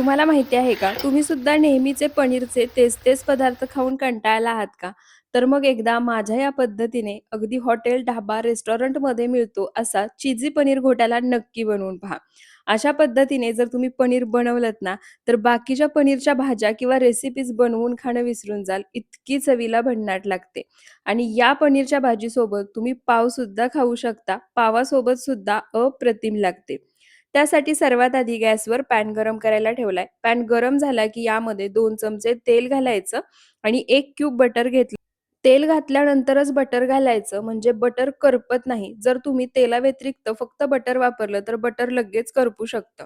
तुम्हाला माहिती आहे का? तुम्ही सुद्धा नेहमीचे पनीरचे तेच-तेच पदार्थ खाऊन कंटाळला आहात का? तर मग एकदा माझ्या या पद्धतीने अगदी हॉटेल, ढाबा, रेस्टॉरंटमध्ये मिळतो असा चीझी पनीर घोटाला नक्की बनवून पहा. अशा पद्धतीने जर तुम्ही पनीर बनवलत ना, तर बाकीच्या पनीरच्या भाज्या किंवा रेसिपीज बनवून खाणं विसरून जाल, इतकी चवीला भन्नाट लागते. आणि या पनीरच्या भाजीसोबत तुम्ही पावसुद्धा खाऊ शकता. पावासोबत सुद्धा अप्रतिम लागते. त्यासाठी सर्वात आधी गॅसवर पॅन गरम करायला ठेवलाय. पॅन गरम झाला की यामध्ये 2 चमचे तेल घालायचं आणि 1 क्यूब बटर घेतलं. तेल घातल्यानंतरच बटर घालायचं म्हणजे बटर करपत नाही. जर तुम्ही तेलाव्यतिरिक्त फक्त बटर वापरलं तर बटर लगेच करपू शकतं.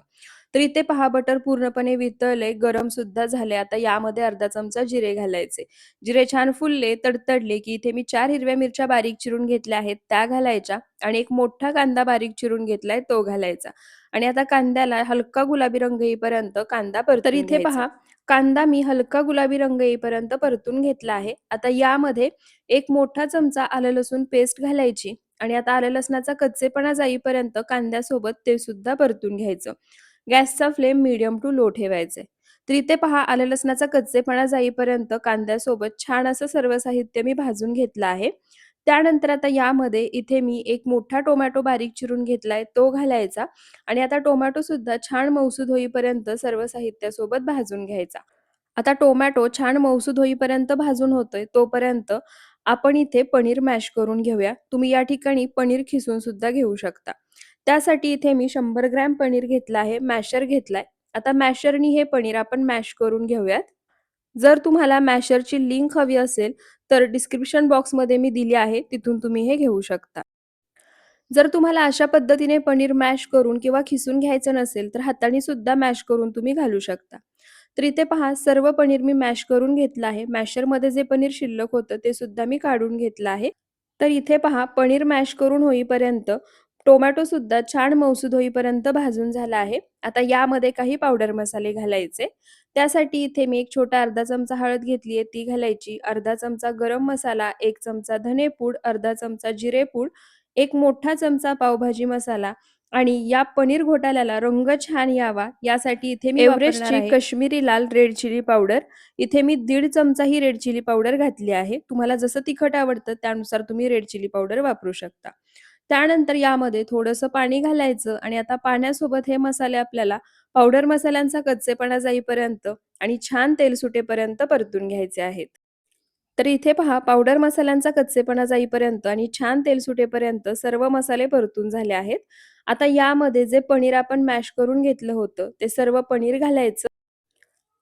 तर इथे पहा बटर पूर्णपणे वितळले, गरम सुद्धा झाले. आता यामध्ये अर्धा चमचा जिरे घालायचे. जिरे छान फुलले, तडतडले की इथे मी 4 हिरव्या मिरच्या बारीक चिरून घेतल्या आहेत त्या घालायच्या आणि एक मोठा कांदा बारीक चिरून घेतलाय तो घालायचा. आणि आता कांद्याला हलका गुलाबी रंग येईपर्यंत कांदा तर परतून इथे घ्यायचा. पहा कांदा मी हलका गुलाबी रंग येईपर्यंत परतून घेतला आहे. आता यामध्ये एक मोठा चमचा आलं लसूण पेस्ट घालायची आणि आता आलं लसणाचा कच्चेपणा जाईपर्यंत कांद्यासोबत ते सुद्धा परतून घ्यायचं. गॅसचा फ्लेम मीडियम टू लो ठेवायचा आहे. तर इथे पहा आलं लसणाचा कच्चेपणा जाईपर्यंत कांद्यासोबत छान असं सर्व साहित्य मी भाजून घेतलं आहे. त्यानंतर आता यामध्ये इथे मी एक मोठा टोमॅटो बारीक चिरून घेतलाय तो घालायचा आणि आता टोमॅटो सुद्धा छान मऊसूद होईपर्यंत सर्व साहित्यासोबत भाजून घ्यायचा. आता टोमॅटो छान मऊसूद होईपर्यंत भाजून होतोय तोपर्यंत आपण इथे पनीर मॅश करून घेऊया. तुम्ही या ठिकाणी पनीर खिसून सुद्धा घेऊ शकता. त्यासाठी इथे मी 100 ग्रॅम पनीर घेतलं आहे, मॅशर घेतलाय. आता मॅशरनी हे पनीर आपण मॅश करून घेऊयात. जर तुम्हाला मॅशरची लिंक हवी असेल, तर डिस्क्रिप्शन बॉक्समध्ये मी दिली आहे, तिथून तुम्ही हे घेऊ शकता. जर तुम्हाला अशा पद्धतीने पनीर मॅश करून किंवा खिसून घ्यायचं नसेल, तर हाताने सुद्धा मॅश करून तुम्ही घालू शकता. तर इथे पहा सर्व पनीर मी मॅश करून घेतलं आहे. मॅशरमध्ये जे पनीर शिल्लक होतं ते सुद्धा मी काढून घेतलं आहे. तर इथे पहा पनीर मॅश करून होईपर्यंत टोमॅटो सुद्धा छान मऊसूद होईपर्यंत भाजून झाला आहे. आता यामध्ये काही पावडर मसाले घालायचे. त्यासाठी इथे मी एक छोटा अर्धा चमचा हळद घेतली आहे ती घालायची, अर्धा चमचा गरम मसाला, 1 चमचा धनेपूड, अर्धा चमचा जिरेपूड, एक मोठा चमचा पावभाजी मसाला आणि या पनीर घोटाळ्याला रंग छान यावा यासाठी इथे मी वापरणार एव्हरेस्टची आहे कश्मीरी लाल रेड चिली पावडर. इथे मी 1.5 चमचा ही रेड चिली पावडर घातली आहे. तुम्हाला जसं तिखट आवडतं त्यानुसार तुम्ही रेड चिली पावडर वापरू शकता. त्यानंतर यामध्ये थोडंसं पाणी घालायचं आणि आता पाण्यासोबत हे मसाले आपल्याला पावडर मसाल्यांचा कच्चेपणा जाईपर्यंत आणि छान तेल सुटेपर्यंत परतून घ्यायचे आहेत. तर इथे पहा पावडर मसाल्यांचा कच्चेपणा जाईपर्यंत आणि छान तेल सुटेपर्यंत सर्व मसाले परतून झाले आहेत. आता यामध्ये जे पनीर आपण मॅश करून घेतलं होतं, ते सर्व पनीर घालायचं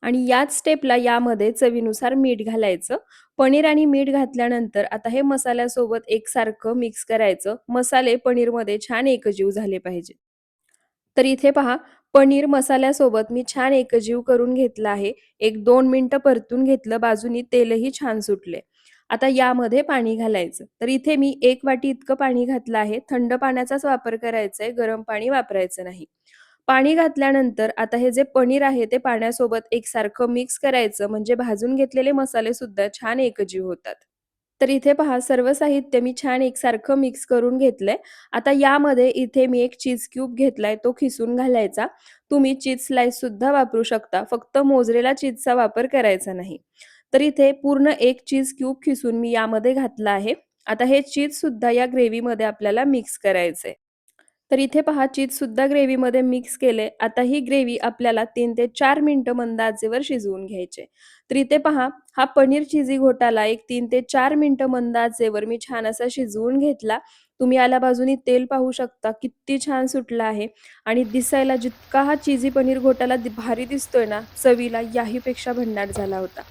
आणि याच स्टेपला यामध्ये चवीनुसार मीठ घालायचं. पनीर आणि मीठ घातल्यानंतर आता हे मसाल्यासोबत एकसारखं मिक्स करायचं. मसाले पनीरमध्ये छान एकजीव झाले पाहिजे. तर इथे पहा पनीर मसाल्यासोबत मी छान एकजीव करून घेतलं आहे. 1-2 मिनिटं परतून घेतलं, बाजूनी तेलही छान सुटले. आता यामध्ये पाणी घालायचं. तर इथे मी 1 वाटी इतकं पाणी घातलं आहे. थंड पाण्याचाच वापर करायचा आहे, गरम पाणी वापरायचं नाही. पाणी घातल्यानंतर आता हे जे पनीर आहे ते पाण्यासोबत एकसारखं मिक्स करायचं म्हणजे भाजून घेतलेले मसाले सुद्धा छान एकजीव होतात. तर इथे पहा सर्व साहित्य मी छान एकसारखं मिक्स करून घेतलंय. आता यामध्ये इथे मी एक चीज क्यूब घेतलाय तो खिसून घालायचा. तुम्ही चीज स्लाइस सुद्धा वापरू शकता. फक्त मोझरेला चीजचा वापर करायचा नाही. तर इथे पूर्ण एक चीज क्यूब खिसून मी यामध्ये घातलं आहे. आता हे चीज सुद्धा या ग्रेव्हीमध्ये आपल्याला मिक्स करायचंय. तर इथे पहा चीजसुद्धा ग्रेव्हीमध्ये मिक्स केले. आता ही ग्रेव्ही आपल्याला 3 ते 4 मिनिटं मंद आचेवर शिजवून घ्यायचे. तर इथे पहा हा पनीर चिझी घोटाला एक 3 ते 4 मिनिटं मंद आचेवर मी छान असा शिजवून घेतला. तुम्ही याला बाजूनी तेल पाहू शकता किती छान सुटलं आहे आणि दिसायला जितका हा चिझी पनीर घोटाला भारी दिसतोय ना, चवीला याहीपेक्षा भन्नाट झाला होता.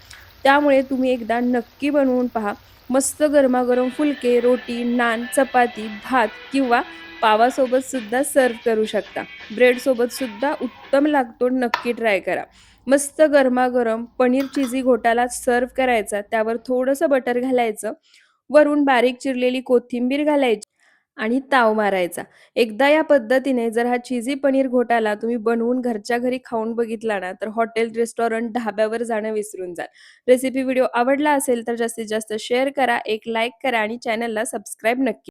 त्यामुळे तुम्ही एकदा नक्की बनवून पहा. मस्त गरमागरम फुलके, रोटी, नान, चपाती, भात किंवा पावासोबत सुद्धा सर्व्ह करू शकता. ब्रेडसोबत सुद्धा उत्तम लागतो, नक्की ट्राय करा. मस्त गरमागरम पनीर चिझी घोटाला सर्व्ह करायचा, त्यावर थोडंसं बटर घालायचं, वरून बारीक चिरलेली कोथिंबीर घालायची आणि ताव मारायचा. एकदा या पद्धतीने जर हा चिझी पनीर घोटाला तुम्ही बनवून घरच्या घरी खाऊन बघितला ना, तर हॉटेल, रेस्टॉरंट, ढाब्यावर जाणं विसरून जाल. रेसिपी व्हिडिओ आवडला असेल तर जास्तीत जास्त शेअर करा, एक लाईक करा आणि चॅनलला सबस्क्राईब नक्की